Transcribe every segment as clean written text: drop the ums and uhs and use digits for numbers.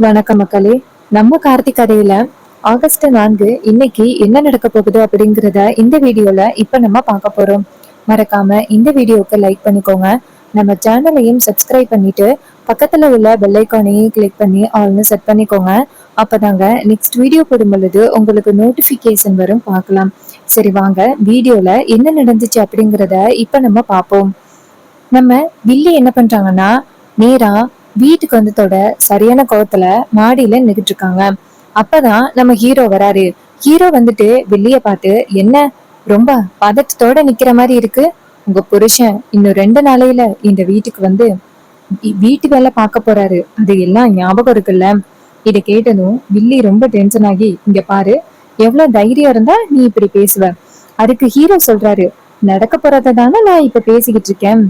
வணக்கம் மக்களே. நம்ம கார்த்திக் கதையில ஆகஸ்ட் 4 இன்னைக்கு என்ன நடக்க போகுது அப்படிங்கிறத இந்த வீடியோல இப்ப நம்ம பார்க்க போறோம். மறக்காம இந்த வீடியோக்கு லைக் பண்ணிக்கோங்க. நம்ம சேனலையும் சப்ஸ்கிரைப் பண்ணிட்டு பக்கத்துல உள்ள பெல் ஐக்கானையும் கிளிக் பண்ணி ஆல்னு செட் பண்ணிக்கோங்க. அப்பதாங்க நெக்ஸ்ட் வீடியோ போடும் பொழுது உங்களுக்கு நோட்டிபிகேஷன் வரும், பார்க்கலாம். சரி வாங்க வீடியோல என்ன நடந்துச்சு அப்படிங்கிறத இப்ப நம்ம பார்ப்போம். நம்ம வில்லி என்ன பண்றாங்கன்னா, நேரா வீட்டுக்கு வந்ததோட சரியான கோவத்துல மாடியில நின்னுட்டு இருக்காங்க. அப்பதான் நம்ம ஹீரோ வராரு. ஹீரோ வந்துட்டு வில்லிய பார்த்து, என்ன ரொம்ப பதட்டத்தோட நிக்கிற மாதிரி இருக்கு? உங்க புருஷன் இன்னும் 2 நாளையில இந்த வீட்டுக்கு வந்து வீட்டு வேலை பார்க்க போறாரு, அது எல்லாம் ஞாபகம் இருக்குல்ல? இத கேட்டதும் வில்லி ரொம்ப டென்ஷன் ஆகி, இங்க பாரு, எவ்வளவு தைரியம் இருந்தா நீ இப்படி பேசுவ? அதுக்கு ஹீரோ சொல்றாரு, நடக்க போறத தானே நான் இப்ப பேசிக்கிட்டு இருக்கேன்.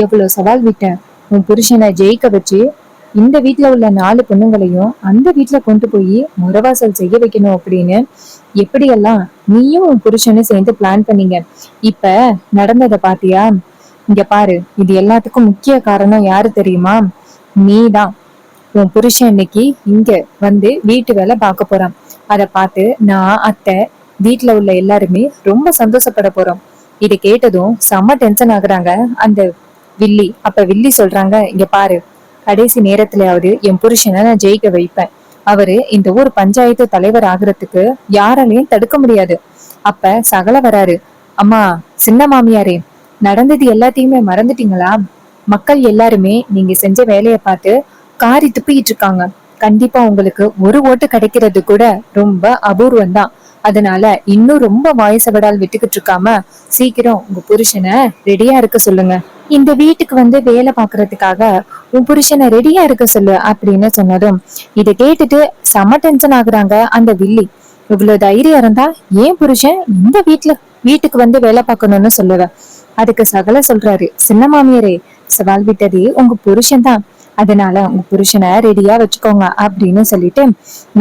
எவ்வளவு சவால் விட்டேன். உன் புருஷனை ஜெயிக்க வச்சு இந்த வீட்டுல உள்ள 4 பொண்ணுங்களையும் அந்த வீட்டுல கொண்டு போய் முறவாசல் செய்ய வைக்கணும் அப்படின்னு எப்படியெல்லாம் நீயும் உன் புருஷனும் சேர்ந்து பிளான் பண்ணீங்க. இப்ப நடந்ததை பாத்தியா? இங்க பாரு, இது எல்லாத்துக்கும் முக்கிய காரணம் யாரு தெரியுமா? நீதான். உன் புருஷன் இன்னைக்கு இங்க வந்து வீட்டு வேலை பார்க்க போறான். அத பார்த்து நான், அத்தை, வீட்டுல உள்ள எல்லாருமே ரொம்ப சந்தோஷப்பட போறோம். இதை கேட்டதும் செம்ம டென்ஷன் ஆகுறாங்க அந்த வில்லி. அப்ப வில்லி சொல்றாங்க, இங்க பாரு, கடைசி நேரத்திலயாவது என் புருஷனை நான் ஜெயிக்க வைப்பேன். அவரு இந்த ஊர் பஞ்சாயத்து தலைவர் ஆகுறதுக்கு யாராலையும் தடுக்க முடியாது. அப்ப சகல வராரு. அம்மா, சின்ன மாமியாரே, நடந்தது எல்லாத்தையுமே மறந்துட்டீங்களா? மக்கள் எல்லாருமே நீங்க செஞ்ச வேலைய பார்த்து காரி துப்பிக்கிட்டு இருக்காங்க. கண்டிப்பா உங்களுக்கு ஒரு ஓட்டு கிடைக்கிறது கூட ரொம்ப அபூர்வம் தான். அதனால இன்னும் ரொம்ப வாய்ஸவடால் விட்டுக்கிட்டு இருக்காம சீக்கிரம் உங்க புருஷனை ரெடியா இருக்க சொல்லுங்க. இந்த வீட்டுக்கு வந்து வேலை பாக்குறதுக்காக உன் புருஷனை ரெடியா இருக்க சொல்லு அப்படின்னு சொன்னதும் இதை கேட்டுட்டு செம டென்ஷன் ஆகுறாங்க அந்த வில்லி. இவ்வளவு தைரியம் இருந்தா ஏன் புருஷன் இந்த வீட்டுக்கு வந்து வேலை பார்க்கணும்னு சொல்லுவ? அதுக்கு சகல சொல்றாரு, சின்ன மாமியாரே, சவால் விட்டதே உங்க புருஷன் தான். அதனால உங்க புருஷனை ரெடியா வச்சுக்கோங்க அப்படின்னு சொல்லிட்டு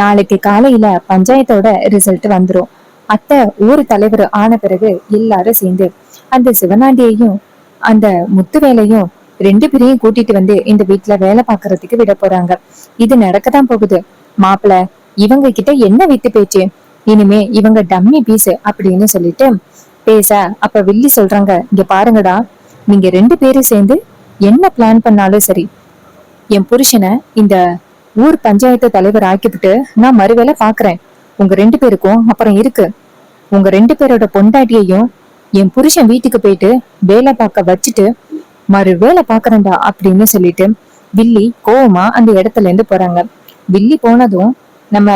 நாளைக்கு காலையில பஞ்சாயத்தோட ரிசல்ட் வந்துரும். அத்தை ஊர் தலைவர் ஆன பிறகு எல்லாரும் சேர்ந்து அந்த சிவனாண்டியையும் அந்த முத்துவேலையும் 2 பேரையும் கூட்டிட்டு வந்து இந்த வீட்டுல வேலை பாக்குறதுக்கு விட போறாங்க. இது நடக்கத்தான் போகுது. மாப்பிள்ள, இவங்க கிட்ட என்ன வித்து பேச்சு? இனிமே இவங்க டம்மி பீஸ் அப்படின்னு சொல்லிட்டு பேச, அப்ப வில்லி சொல்றாங்க, இங்க பாருங்கடா, நீங்க 2 பேரும் சேர்ந்து என்ன பிளான் பண்ணாலும் சரி, என் புருஷனை இந்த ஊர் பஞ்சாயத்து தலைவர் ஆக்கிவிட்டு நான் மறுவேளை பாக்குறேன். உங்க 2 பேருக்கும் அப்புறம் இருக்கு. உங்க 2 பேரோட பொண்டாட்டியையும் என் புருஷன் வீட்டுக்கு போயிட்டு வேலை பார்க்க வச்சுட்டு மறு வேலை பாக்குறேன்டா அப்படின்னு சொல்லிட்டு வில்லி கோவமா அந்த இடத்துல இருந்து போறாங்க. வில்லி போனதும் நம்ம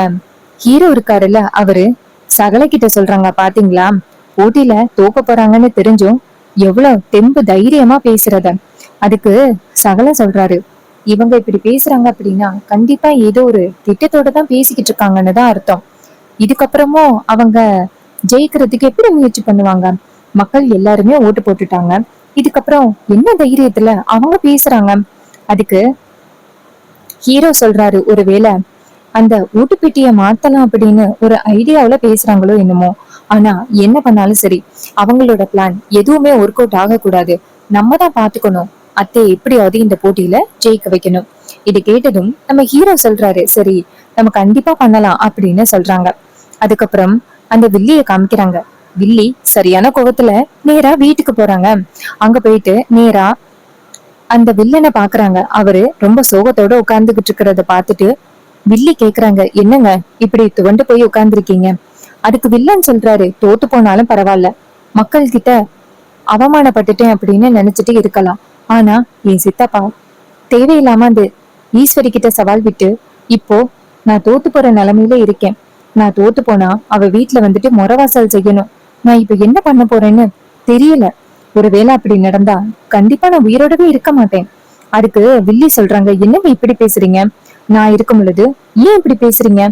ஹீரோ இருக்காருல்ல, அவரு சகல கிட்ட சொல்றாங்க, பாத்தீங்களா, போட்டியில தோக்க போறாங்கன்னு தெரிஞ்சும் எவ்வளவு தெம்பு தைரியமா பேசுறத. அதுக்கு சகல சொல்றாரு, இவங்க இப்படி பேசுறாங்க அப்படின்னா கண்டிப்பா ஏதோ ஒரு திட்டத்தோட தான் பேசிக்கிட்டு இருக்காங்கன்னு தான் அர்த்தம். இதுக்கப்புறமும் அவங்க ஜெயிக்கிறதுக்கு எப்படி முயற்சி பண்ணுவாங்க? மக்கள் எல்லாருமே ஓட்டு போட்டுட்டாங்க. இதுக்கப்புறம் என்ன தைரியத்துல அவங்க பேசுறாங்க? அதுக்கு ஹீரோ சொல்றாரு, ஒருவேளை அந்த ஓட்டுப்பெட்டிய மாத்தலாம் அப்படின்னு ஒரு ஐடியாவில பேசுறாங்களோ என்னமோ. ஆனா என்ன பண்ணாலும் சரி, அவங்களோட பிளான் எதுவுமே ஒர்க் அவுட் ஆகக்கூடாது. நம்ம தான் பாத்துக்கணும். அத்தை எப்படியாவது இந்த போட்டியில ஜெயிக்க வைக்கணும். இது கேட்டதும் நம்ம ஹீரோ சொல்றாரு, சரி நம்ம கண்டிப்பா பண்ணலாம் அப்படின்னு சொல்றாங்க. அதுக்கப்புறம் அந்த வில்லிய காமிக்கிறாங்க. வில்லி சரியான கோவத்துல நேரா வீட்டுக்கு போறாங்க. அங்க போயிட்டு நேரா அந்த வில்லனை பாக்குறாங்க. அவரு ரொம்ப சோகத்தோட உட்கார்ந்துகிட்டு இருக்கிறத பாத்துட்டு வில்லி கேக்குறாங்க, என்னங்க இப்படி துவண்டு போய் உட்கார்ந்துருக்கீங்க? அதுக்கு வில்லன் சொல்றாரு, தோத்து போனாலும் பரவாயில்ல, மக்கள் கிட்ட அவமானப்பட்டுட்டேன் அப்படின்னு நினைச்சிட்டு இருக்கலாம். ஆனா என் சித்தப்பா தேவையில்லாம அந்த ஈஸ்வரி கிட்ட சவால் விட்டு இப்போ நான் தோத்து போற நிலைமையில இருக்கேன். நான் தோத்து போனா அவ வீட்டுல வந்துட்டு முறவாசல் செய்யணும். நான் இப்ப என்ன பண்ண போறேன்னு தெரியல. ஒருவேளை அப்படி நடந்தா கண்டிப்பா நான் உயிரோடவே இருக்க மாட்டேன். அதுக்கு வில்லி சொல்றாங்க, என்னங்க இப்படி பேசுறீங்க? நான் இருக்கும் பொழுது ஏன் இப்படி பேசுறீங்க?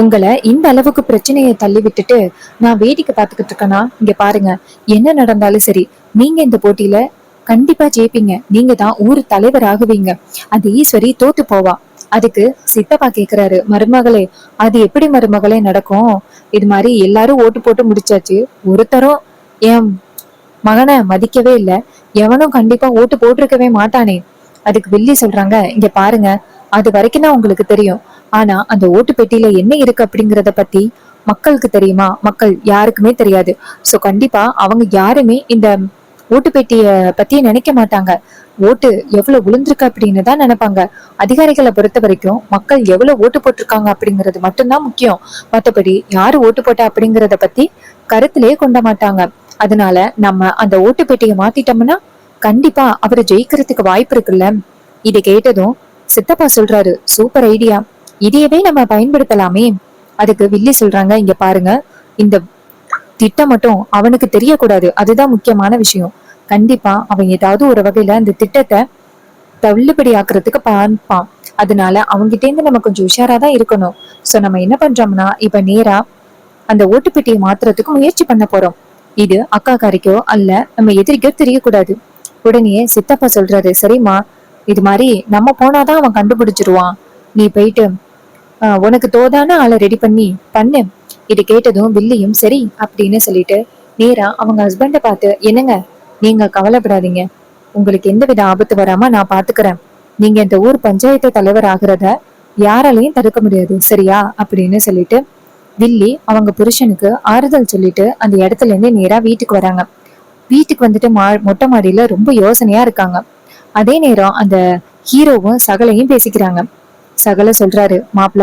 உங்களை இந்த அளவுக்கு பிரச்சனையை தள்ளி விட்டுட்டு நான் வேடிக்கை பார்த்துக்கிட்டு இருக்கேனா? இங்க பாருங்க, என்ன நடந்தாலும் சரி, நீங்க இந்த போட்டியில கண்டிப்பா ஜெயிப்பீங்க. நீங்க தான் ஊர் தலைவர் ஆகுவீங்க. அந்த ஈஸ்வரி தோத்து போவா. அதுக்கு சித்தப்பா கேக்குறாரு, மருமகளே, அது எப்படி மருமகளே நடக்கும்? இது மாதிரி எல்லாரும் ஓட்டு போட்டு முடிச்சாச்சு, ஒருத்தரும் என் மகனை மதிக்கவே இல்ல. எவனும் கண்டிப்பா ஓட்டு போட்டிருக்கவே மாட்டானே. அதுக்கு வில்லி சொல்றாங்க, இங்க பாருங்க, அது வரைக்கும் தான் உங்களுக்கு தெரியும். ஆனா அந்த ஓட்டு பெட்டியில என்ன இருக்கு அப்படிங்கறத பத்தி மக்களுக்கு தெரியுமா? மக்கள் யாருக்குமே தெரியாது. சோ கண்டிப்பா அவங்க யாருமே இந்த ஓட்டு பெட்டிய பத்தி நினைக்க மாட்டாங்க. ஓட்டு எவ்வளவு விழுந்திருக்கு அப்படின்னு தான் நினைப்பாங்க. அதிகாரிகளை பொறுத்த வரைக்கும் மக்கள் எவ்வளவு ஓட்டு போட்டிருக்காங்க அப்படிங்கிறது மட்டும்தான் முக்கியம். மத்தபடி யாரு ஓட்டு போட்டா அப்படிங்கறத பத்தி கருத்திலேயே கொண்ட மாட்டாங்க. அதனால நம்ம அந்த ஓட்டு பெட்டியை மாத்திட்டோம்னா கண்டிப்பா அவரு ஜெயிக்கிறதுக்கு வாய்ப்பு இருக்குல்ல. இதை கேட்டதும் சித்தப்பா சொல்றாரு, சூப்பர் ஐடியா, இதையவே நம்ம பயன்படுத்தலாமே. அதுக்கு வில்லி சொல்றாங்க, இங்க பாருங்க, இந்த திட்டம் மட்டும் அவனுக்கு தெரியக்கூடாது, அதுதான் முக்கியமான விஷயம். கண்டிப்பா அவன் ஏதாவது ஒரு வகையில அந்த திட்டத்தை தள்ளுபடி ஆக்குறதுக்கு பார்ப்பான். அதனால அவங்ககிட்ட இருந்து நம்ம கொஞ்சம் உஷாராதான் இருக்கணும். சோ நம்ம என்ன பண்றோம்னா இப்ப நேரா அந்த ஓட்டுப்பெட்டியை மாத்துறதுக்கு முயற்சி பண்ண போறோம். இது அக்கா காரிக்கோ அல்ல நம்ம எதிரிக்கோ தெரியக்கூடாது. உடனே சித்தப்பா சொல்றாரு, சரிம்மா, இது மாதிரி நம்ம போனாதான் அவன் கண்டுபிடிச்சிருவான். நீ போயிட்டு உனக்கு தோதான ஆளை ரெடி பண்ணி பண்ணு. இது கேட்டதும் வில்லியும் சரி அப்படின்னு சொல்லிட்டு நேரா அவங்க ஹஸ்பண்ட பார்த்து, என்னங்க, நீங்க கவலைப்படாதீங்க, உங்களுக்கு எந்தவித ஆபத்து வராம நான் பாத்துக்கிறேன். நீங்க இந்த ஊர் பஞ்சாயத்து தலைவர் ஆகுறத யாராலையும் தடுக்க முடியாது, சரியா அப்படின்னு சொல்லிட்டு வில்லி அவங்க புருஷனுக்கு ஆறுதல் சொல்லிட்டு அந்த இடத்துல இருந்து நேரா வீட்டுக்கு வராங்க. வீட்டுக்கு வந்துட்டு மொட்டை மாடியில ரொம்ப யோசனையா இருக்காங்க. அதே நேரம் அந்த ஹீரோவும் சகலையும் பேசிக்கிறாங்க. சகல சொல்றாரு, மாப்பிள,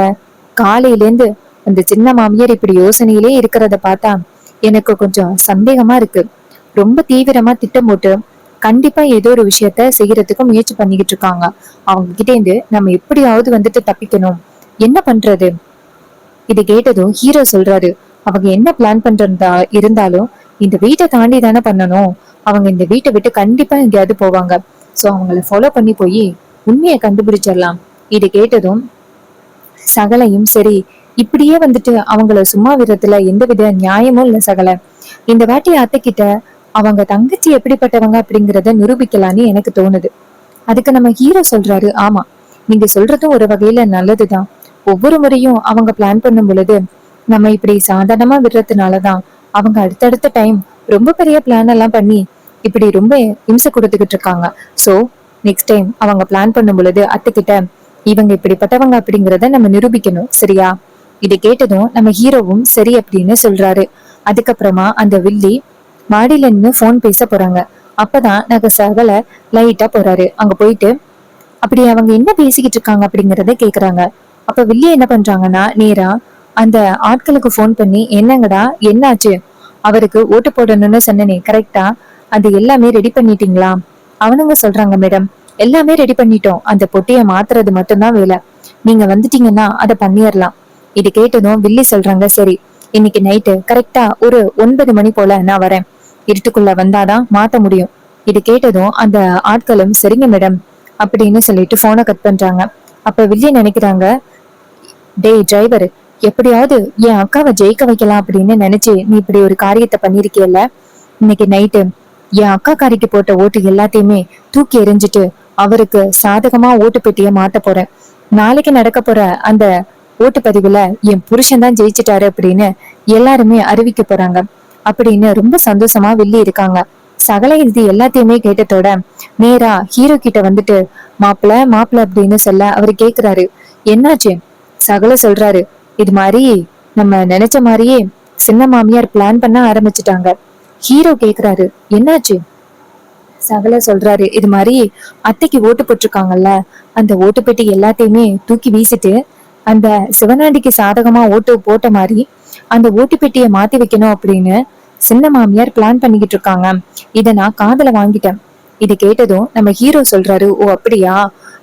காலையில இருந்து அந்த சின்ன மாமியார் இப்படி யோசனையிலே இருக்கிறத பார்த்தா எனக்கு கொஞ்சம் சந்தேகமா இருக்கு. ரொம்ப தீவிரமா திட்டம் போட்டு கண்டிப்பா ஏதோ ஒரு விஷயத்த செய்யறதுக்கு முயற்சி பண்ணிக்கிட்டு இருக்காங்க. அவங்க கிட்டே இருந்து நம்ம எப்படியாவது வந்துட்டு தப்பிக்கணும். என்ன பண்றது? இதை கேட்டதும் ஹீரோ சொல்றாரு, அவங்க என்ன பிளான் பண்றதா இருந்தாலும் இந்த வீட்டை தாண்டி தானே பண்ணணும். அவங்க இந்த வீட்டை விட்டு கண்டிப்பா எங்கேயாவது போவாங்க. சோ அவங்கள ஃபாலோ பண்ணி போய் உண்மையை கண்டுபிடிச்சிடலாம். இதை கேட்டதும் சகலையும் சரி, இப்படியே வந்துட்டு அவங்கள சும்மா விதத்துல எந்தவித நியாயமும் இல்ல சகல. இந்த வாட்டி அத்தைக்கிட்ட அவங்க தங்கச்சி எப்படிப்பட்டவங்க அப்படிங்கறத நிரூபிக்கலான்னு எனக்கு தோணுது. அதுக்கு நம்ம ஹீரோ சொல்றாரு, ஆமா, நீங்க சொல்றதும் ஒரு வகையில நல்லதுதான். ஒவ்வொரு முறையும் அவங்க பிளான் பண்ணும் பொழுது நம்ம இப்படி சாதாரணமா விடுறதுனாலதான் அவங்க அடுத்தடுத்த டைம் ரொம்ப பெரிய பிளான் எல்லாம் பண்ணி இப்படி ரொம்ப இம்சை கொடுத்துக்கிட்டு இருக்காங்க. சோ நெக்ஸ்ட் டைம் அவங்க பிளான் பண்ணும் பொழுது அத்தைக்கிட்ட இவங்க இப்படிப்பட்டவங்க அப்படிங்கறத நம்ம நிரூபிக்கணும், சரியா? இதை கேட்டதும் நம்ம ஹீரோவும் சரி அப்படின்னு சொல்றாரு. அதுக்கப்புறமா அந்த வில்லி மாடியில நின்னு போன் பேச போறாங்க. அப்பதான் நாங்க சகல லைட்டா போறாரு. அங்க போயிட்டு அப்படி அவங்க என்ன பேசிக்கிட்டு இருக்காங்க அப்படிங்கறத கேக்குறாங்க. அப்ப வில்லி என்ன பண்றாங்கன்னா நேரா அந்த ஆட்களுக்கு போன் பண்ணி, என்னங்கடா என்னாச்சு, அவருக்கு ஓட்டு போடணும்னு சொன்னனே கரெக்டா, அது எல்லாமே ரெடி பண்ணிட்டீங்களா? அவனுங்க சொல்றாங்க, மேடம், எல்லாமே ரெடி பண்ணிட்டோம், அந்த பொட்டியை மாத்துறது மட்டும்தான் வேலை. நீங்க வந்துட்டீங்கன்னா அதை பண்ணிடலாம். இது கேட்டதும் வில்லி சொல்றாங்க, சரி, இன்னைக்கு நைட்டு கரெக்டா ஒரு 9 மணி போல நான் வரேன். இருட்டுக்குள்ள வந்தாதான் மாத்த முடியும். இது கேட்டதும் அந்த ஆட்களும் சரிங்க மேடம் அப்படின்னு சொல்லிட்டு போனை கட் பண்றாங்க. அப்ப வில்லி நினைக்கிறாங்க, டேய் டிரைவர், எப்படியாவது என் அக்காவை ஜெயிக்க வைக்கலாம் அப்படின்னு நினைச்சு நீ இப்படி ஒரு காரியத்தை பண்ணிருக்கியல்ல. இன்னைக்கு நைட்டு என் அக்கா காரிக்கு போட்ட ஓட்டு எல்லாத்தையுமே தூக்கி எறிஞ்சிட்டு அவருக்கு சாதகமா ஓட்டு பெட்டிய மாத்த போறேன். நாளைக்கு நடக்க போற அந்த ஓட்டுப்பதிவுல என் புருஷன் தான் ஜெயிச்சிட்டாரு அப்படின்னு எல்லாருமே அறிவிக்க போறாங்க அப்படின்னு ரொம்ப சந்தோஷமா வில்லி இருக்காங்க. சகல இது எல்லாத்தையுமே கேட்டதோட நேரா ஹீரோ கிட்ட வந்துட்டு, மாப்பிள மாப்பிள அப்படின்னு சொல்ல அவரு கேக்குறாரு, என்னாச்சு? சகல சொல்றாரு, இது மாதிரி நம்ம நினைச்ச மாதிரியே சின்ன மாமியார் பிளான் பண்ண ஆரம்பிச்சுட்டாங்க. ஹீரோ கேக்குறாரு, என்னாச்சு? சகல சொல்றாரு, இது மாதிரி அத்தைக்கு ஓட்டு போட்டிருக்காங்கல்ல, அந்த ஓட்டு பெட்டி எல்லாத்தையுமே தூக்கி வீசிட்டு அந்த சிவனாண்டிக்கு சாதகமா ஓட்டு போட்ட மாதிரி அந்த ஓட்டு பெட்டியை மாத்தி வைக்கணும் அப்படின்னு சின்ன மாமியார் பிளான் பண்ணிக்கிட்டு இருக்காங்க. இத நான் காதுல வாங்கிட்டேன். இது கேட்டதும் நம்ம ஹீரோ சொல்றாரு, ஓ அப்படியா,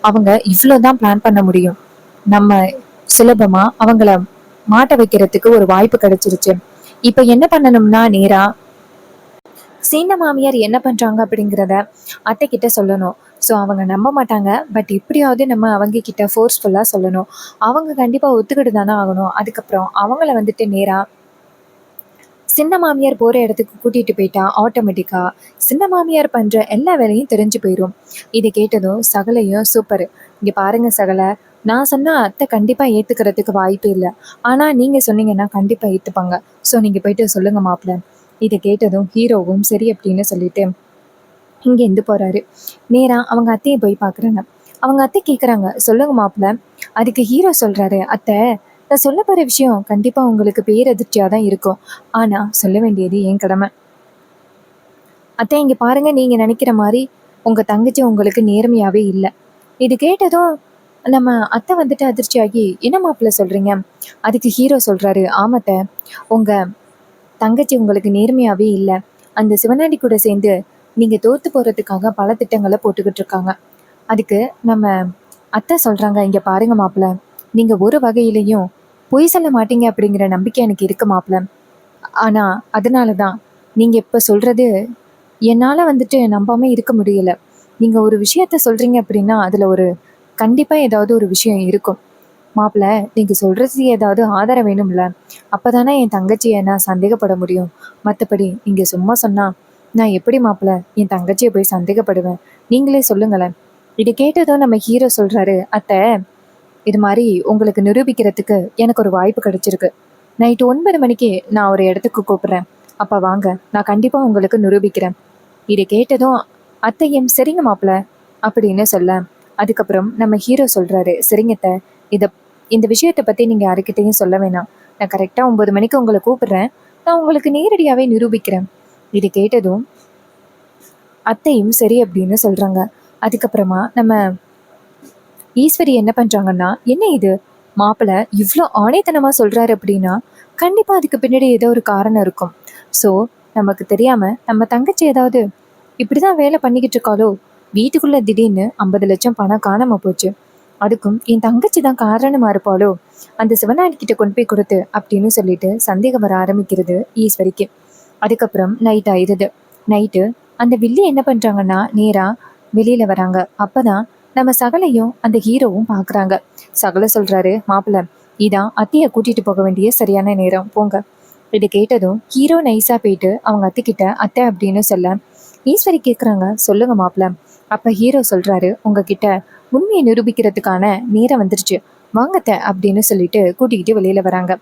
அவங்க இவ்வளவுதான் பிளான் பண்ண முடியும். நம்ம சுலபமா அவங்கள மாட்ட வைக்கிறதுக்கு ஒரு வாய்ப்பு கிடைச்சிருச்சு. இப்ப என்ன பண்ணணும்னா நேரா சீன மாமியார் என்ன பண்றாங்க அப்படிங்கிறத அத்தை கிட்ட சொல்லணும். ஸோ அவங்க நம்ப மாட்டாங்க. பட் எப்படியாவது நம்ம அவங்க கிட்ட ஃபோர்ஸ்ஃபுல்லா சொல்லணும். அவங்க கண்டிப்பா ஒத்துக்கிட்டு தானே ஆகணும். அதுக்கப்புறம் அவங்கள வந்துட்டு நேரா சின்ன மாமியார் போற இடத்துக்கு கூட்டிட்டு போயிட்டா ஆட்டோமேட்டிக்கா சின்ன மாமியார் பண்ற எல்லா வேலையும் தெரிஞ்சு போயிடும். இதை கேட்டதும் சகலையும், சூப்பர், இங்க பாருங்க சகல, நான் சொன்னா அத்தை கண்டிப்பா ஏத்துக்கிறதுக்கு வாய்ப்பு இல்லை. ஆனா நீங்க சொன்னீங்கன்னா கண்டிப்பா ஏத்துப்பாங்க. ஸோ நீங்க போயிட்டு சொல்லுங்க மாப்பிள்ள. இதை கேட்டதும் ஹீரோவும் சரி அப்படின்னு சொல்லிட்டு இங்க இருந்து போறாரு. நேரா அவங்க அத்தையை போய் பாக்குறாங்க. அவங்க அத்தை கேக்குறாங்க, சொல்லுங்க மாப்பிள்ள. அதுக்கு ஹீரோ சொல்றாரு, அத்தை, நான் சொல்ல போற விஷயம் கண்டிப்பா உங்களுக்கு பேரதிர்ச்சியா தான் இருக்கும். ஆனா சொல்ல வேண்டியது என் கடமை. அத்தை, இங்க பாருங்க, நீங்க நினைக்கிற மாதிரி உங்க தங்கச்சி உங்களுக்கு நேர்மையாவே இல்லை. இது கேட்டதும் நம்ம அத்தை வந்துட்டு அதிர்ச்சியாகி, என்ன மாப்பிள்ள சொல்றீங்க? அதுக்கு ஹீரோ சொல்றாரு, ஆமாத்த, உங்க தங்கச்சி உங்களுக்கு நேர்மையாவே இல்லை. அந்த சிவனாண்டி கூட சேர்ந்து நீங்க தோத்து போறதுக்காக பல திட்டங்களை போட்டுக்கிட்டு இருக்காங்க. அதுக்கு நம்ம அத்தை சொல்றாங்க, இங்க பாருங்க மாப்பிள்ள, நீங்க ஒரு வகையிலையும் பொய் சொல்ல மாட்டீங்க அப்படிங்கிற நம்பிக்கை எனக்கு இருக்கு மாப்பிள்ள. ஆனா அதனாலதான் நீங்க இப்ப சொல்றது என்னால வந்துட்டு நம்பாம இருக்க முடியல. நீங்க ஒரு விஷயத்த சொல்றீங்க அப்படின்னா அதுல ஒரு கண்டிப்பா ஏதாவது ஒரு விஷயம் இருக்கும் மாப்பிள்ள. நீங்க சொல்றது ஏதாவது ஆதாரம் வேணும்ல, அப்பதானே என் தங்கச்சியை நான் சந்தேகப்பட முடியும். மற்றபடி நீங்க சும்மா சொன்னா நான் எப்படி மாப்பிள்ள என் தங்கச்சியை போய் சந்தேகப்படுவேன்? நீங்களே சொல்லுங்களேன். இது கேட்டதும் நம்ம ஹீரோ சொல்றாரு, அத்தை, இது மாதிரி உங்களுக்கு நிரூபிக்கிறதுக்கு எனக்கு ஒரு வாய்ப்பு கிடைச்சிருக்கு. நைட்டு 9 மணிக்கு நான் ஒரு இடத்துக்கு கூப்பிடுறேன். அப்ப வாங்க, நான் கண்டிப்பா உங்களுக்கு நிரூபிக்கிறேன். இதை கேட்டதும் அத்தையும் சரிங்க மாப்பிள்ள அப்படின்னு சொல்ல, அதுக்கப்புறம் நம்ம ஹீரோ சொல்றாரு, சரிங்கத்த, இத இந்த விஷயத்தை பத்தி நீங்க யாருக்கிட்டையும் சொல்ல வேணாம். நான் கரெக்டா 9 மணிக்கு உங்களை கூப்பிடுறேன். நான் உங்களுக்கு நேரடியாவே நிரூபிக்கிறேன். இது கேட்டதும் அத்தையும் சரி அப்படின்னு சொல்றாங்க. அதுக்கப்புறமா நம்ம ஈஸ்வரி என்ன பண்றாங்கன்னா, என்ன இது, மாப்பிள்ள இவ்வளோ ஆணைத்தனமா சொல்றாரு அப்படின்னா கண்டிப்பா அதுக்கு பின்னாடி ஏதோ ஒரு காரணம் இருக்கும். ஸோ நமக்கு தெரியாம நம்ம தங்கச்சி ஏதாவது இப்படிதான் வேலை பண்ணிக்கிட்டு இருக்காளோ, வீட்டுக்குள்ள திடீர்னு 50 லட்சம் பணம் காணாம போச்சு, அதுக்கும் என் தங்கச்சி தான் காரணமா இருப்பாளோ, அந்த சிவனாடி கிட்ட கொண்டு போய் கொடுத்து அப்படின்னு சொல்லிட்டு சந்தேகம் வர ஆரம்பிக்கிறது ஈஸ்வரிக்கு. அதுக்கப்புறம் நைட் ஆயிருது. நைட்டு அந்த வில்லி என்ன பண்றாங்கன்னா, நேரா வெளியில வராங்க. அப்பதான் நம்ம சகலையும் அந்த ஹீரோவும் பாக்குறாங்க. சகல சொல்றாரு, மாப்பிள்ள, இதான் அத்தைய கூட்டிட்டு போக வேண்டிய சரியான நேரம், போங்க. இது கேட்டதும் ஹீரோ நைஸா போயிட்டு அவங்க அத்தைக்கிட்ட அத்தை அப்படின்னு சொல்ல, ஈஸ்வரி கேக்குறாங்க, சொல்லுங்க மாப்பிள்ள. அப்ப ஹீரோ சொல்றாரு, உங்ககிட்ட உண்மையை நிரூபிக்கிறதுக்கான நேரம் வந்துருச்சு, வாங்கத்த அப்படின்னு சொல்லிட்டு கூட்டிக்கிட்டு வெளியில வராங்க.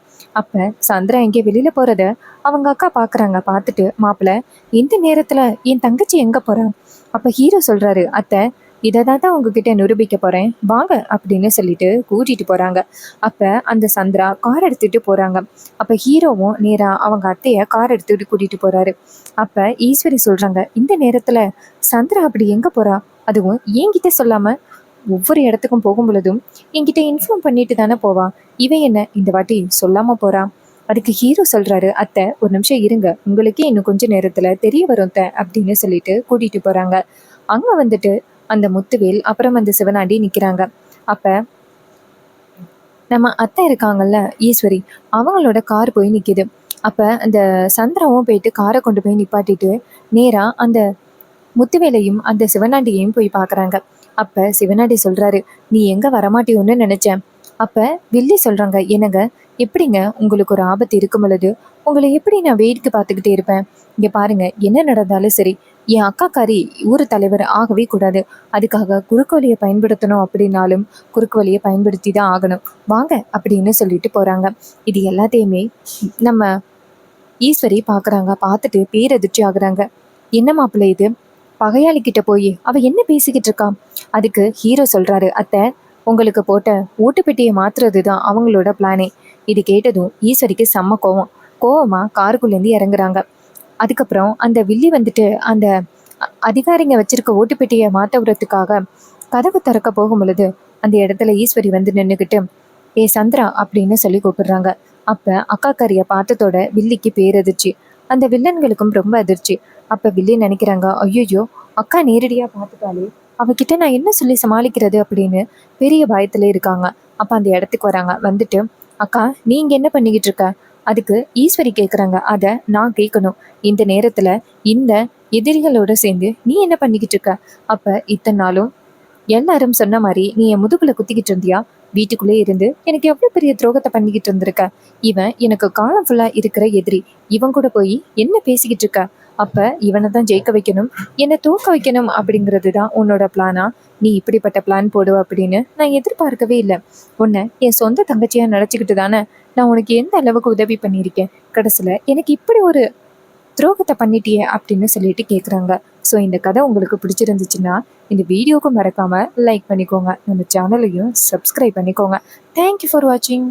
அப்ப சந்திரா இங்கே வெளியில போறத அவங்க அக்கா பாக்குறாங்க. பார்த்துட்டு, மாப்பிள்ள, இந்த நேரத்துல என் தங்கச்சி எங்க போறா? அப்ப ஹீரோ சொல்றாரு, அத்தை, இதை தான் உங்ககிட்ட நிரூபிக்க போறேன், வாங்க அப்படின்னு சொல்லிட்டு கூட்டிட்டு போறாங்க. அப்ப அந்த சந்திரா கார் எடுத்துட்டு போறாங்க. அப்ப ஹீரோவும் நேரா அவங்க அத்தைய கார் எடுத்துட்டு கூட்டிட்டு போறாரு. அப்ப ஈஸ்வரி சொல்றாங்க, இந்த நேரத்துல சந்திரா அப்படி எங்க போறா? அதுவும் என்கிட்ட சொல்லாம ஒவ்வொரு இடத்துக்கும் போகும் பொழுதும் என்கிட்ட இன்ஃபார்ம் பண்ணிட்டு தானே போவா, இவன் என்ன இந்த வாட்டி சொல்லாம போறா? அதுக்கு ஹீரோ சொல்றாரு, அத்தை, ஒரு நிமிஷம் இருங்க, உங்களுக்கே இன்னும் கொஞ்ச நேரத்துல தெரிய வரும் த அப்படின்னு சொல்லிட்டு கூட்டிட்டு போறாங்க. அங்க வந்துட்டு அந்த முத்துவேல் அப்புறம் அந்த சிவனாண்டி நிக்கிறாங்க. அப்ப நம்ம அத்தை இருக்காங்கல்ல ஈஸ்வரி, அவங்களோட கார் போய் நிக்குது. அப்ப அந்த சந்திராவும் போயிட்டு காரை கொண்டு போய் நிப்பாட்டிட்டு நேரா அந்த முத்துவேலையும் அந்த சிவனாண்டியையும் போய் பாக்குறாங்க. அப்ப சிவனாண்டி சொல்றாரு, நீ எங்க வரமாட்டியோன்னு நினைச்சேன். அப்ப வில்லி சொல்றாங்க, என்னங்க, எப்படிங்க உங்களுக்கு ஒரு ஆபத்து இருக்கும் பொழுது உங்களை எப்படி நான் வேடிக்கை பார்த்துக்கிட்டே இருப்பேன்? இங்க பாருங்க, என்ன நடந்தாலும் சரி, என் அக்காக்காரி ஊர் தலைவர் ஆகவே கூடாது. அதுக்காக குறுக்கு வழியை பயன்படுத்தணும் அப்படின்னாலும் குறுக்கு வழியை பயன்படுத்தி தான் ஆகணும், வாங்க அப்படின்னு சொல்லிட்டு போறாங்க. இது எல்லாத்தையுமே நம்ம ஈஸ்வரி பாக்குறாங்க. பார்த்துட்டு பேரதிர்ச்சி ஆகுறாங்க. என்ன மாப்பிள்ளை இது, பகையாளி கிட்ட போய் அவ என்ன பேசிக்கிட்டு இருக்கா? அதுக்கு ஹீரோ சொல்றாரு, அத்தை, உங்களுக்கு போட்ட ஓட்டுப்பெட்டியை மாத்துறது தான் அவங்களோட பிளானே. இது கேட்டதும் ஈஸ்வரிக்கு செம்ம கோவமா காருக்குள்ளேருந்து இறங்குறாங்க. அதுக்கப்புறம் அந்த வில்லி வந்துட்டு அந்த அதிகாரிங்க வச்சிருக்க ஓட்டுப்பெட்டியை மாத்த விடுறதுக்காக கதவு திறக்க போகும் பொழுது அந்த இடத்துல ஈஸ்வரி வந்து நின்றுக்கிட்டு, ஏ சந்திரா அப்படின்னு சொல்லி கூப்பிடுறாங்க. அப்ப அக்காக்காரிய பார்த்ததோட வில்லிக்கு பேரதிர்ச்சி, அந்த வில்லன்களுக்கும் ரொம்ப அதிர்ச்சி. அப்ப வில்லி நினைக்கிறாங்க, ஐயோ, அக்கா நேரடியா பார்த்துட்டாலே அவகிட்ட நான் என்ன சொல்லி சமாளிக்கிறது அப்படின்னு பெரிய பயத்துல இருக்காங்க. அப்ப அந்த இடத்துக்கு வராங்க. வந்துட்டு, அக்கா, நீங்க என்ன பண்ணிக்கிட்டு இருக்க? அதுக்கு ஈஸ்வரி கேக்குறாங்க, அத நான் கேட்கணும், இந்த நேரத்துல இந்த எதிரிகளோட சேர்ந்து நீ என்ன பண்ணிக்கிட்டு இருக்க? அப்ப இத்தனை நாளும் எல்லாரும் சொன்ன மாதிரி நீ என் முதுகுல குத்திக்கிட்டு இருந்தியா? வீட்டுக்குள்ளே இருந்து எனக்கு எவ்வளவு பெரிய துரோகத்தை பண்ணிக்கிட்டு இருந்திருக்க. இவன் எனக்கு காலம் ஃபுல்லா இருக்கிற எதிரி, இவன் கூட போய் என்ன பேசிக்கிட்டு இருக்க? அப்ப இவனை தான் ஜெயிக்க வைக்கணும், என்னை தூக்க வைக்கணும் அப்படிங்கிறது தான் உன்னோட பிளானா? நீ இப்படிப்பட்ட பிளான் போடுவ அப்படின்னு நான் எதிர்பார்க்கவே இல்லை. உன்னை என் சொந்த தங்கச்சியா நினைச்சுக்கிட்டு தானே நான் உனக்கு எந்த அளவுக்கு உதவி பண்ணியிருக்கேன். கடைசியில எனக்கு இப்படி ஒரு துரோகத்தை பண்ணிட்டியே அப்படின்னு சொல்லிட்டு கேட்குறாங்க. ஸோ இந்த கதை உங்களுக்கு பிடிச்சிருந்துச்சுன்னா இந்த வீடியோவுக்கு மறக்காமல் லைக் பண்ணிக்கோங்க, நம்ம சேனலையும் சப்ஸ்கிரைப் பண்ணிக்கோங்க. தேங்க்யூ ஃபார் வாட்சிங்.